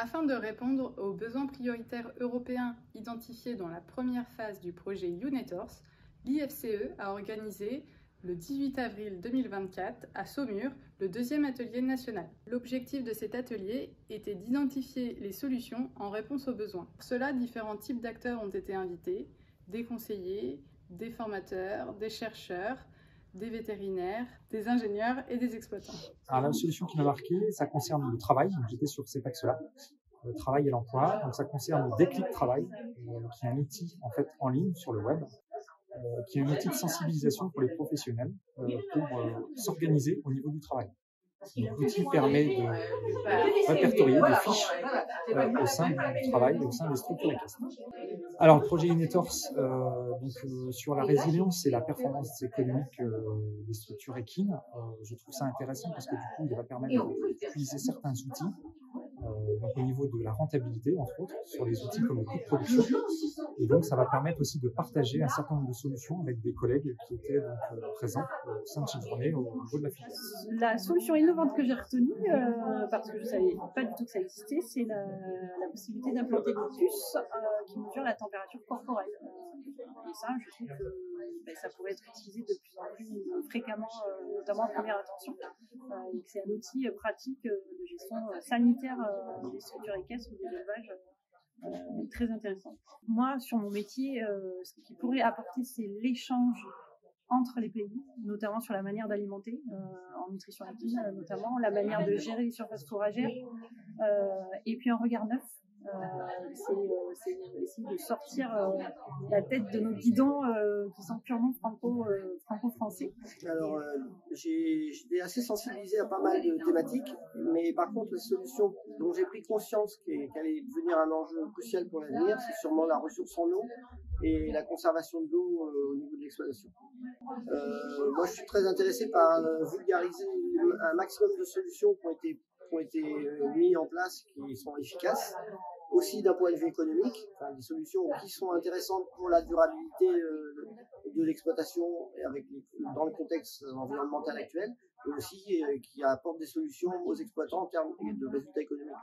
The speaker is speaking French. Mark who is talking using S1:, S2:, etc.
S1: Afin de répondre aux besoins prioritaires européens identifiés dans la première phase du projet UNETORS, l'IFCE a organisé le 18 avril 2024 à Saumur le deuxième atelier national. L'objectif de cet atelier était d'identifier les solutions en réponse aux besoins. Pour cela, différents types d'acteurs ont été invités, des conseillers, des formateurs, des chercheurs, des vétérinaires, des ingénieurs et des exploitants.
S2: Alors, la solution qui m'a marqué, ça concerne le travail. J'étais sur cet axe-là, le travail et l'emploi. Donc, ça concerne le déclic travail, qui est un outil en fait en ligne sur le web, qui est un outil de sensibilisation pour les professionnels pour s'organiser au niveau du travail. L'outil permet de répertorier des fiches au sein du travail et au sein des structures équestres. Alors, le projet UNETORS, sur la résilience et la performance économique des structures équines, je trouve ça intéressant parce que du coup, il va permettre d'utiliser certains outils, donc au niveau de la rentabilité, entre autres, sur les outils comme le coût de production. Et donc, ça va permettre aussi de partager un certain nombre de solutions avec des collègues qui étaient présents au sein de cette journée au niveau de la filière.
S3: La solution innovante que j'ai retenue, parce que je ne savais pas du tout que ça existait, c'est la possibilité d'implanter des puces qui mesurent la température corporelle. Et ça, je trouve que ça pourrait être utilisé de plus en plus fréquemment, notamment en première attention, et que c'est un outil pratique de gestion sanitaire des structures équestres ou des élevages. Très intéressant. Moi, sur mon métier, ce qui pourrait apporter, c'est l'échange entre les pays, notamment sur la manière d'alimenter, en nutrition équine notamment, la manière de gérer les surfaces fourragères, et puis un regard neuf. C'est essayer de sortir la tête de nos guidons qui sont purement franco-français.
S4: Alors, j'étais assez sensibilisé à pas mal de thématiques, mais par contre, la solution dont j'ai pris conscience qu'elle allait devenir un enjeu crucial pour l'avenir, c'est sûrement la ressource en eau et la conservation de l'eau au niveau de l'exploitation. Moi, je suis très intéressé par vulgariser un maximum de solutions qui ont été mises en place, qui sont efficaces. Aussi d'un point de vue économique, des solutions qui sont intéressantes pour la durabilité de l'exploitation dans le contexte environnemental actuel, et aussi qui apportent des solutions aux exploitants en termes de résultats économiques.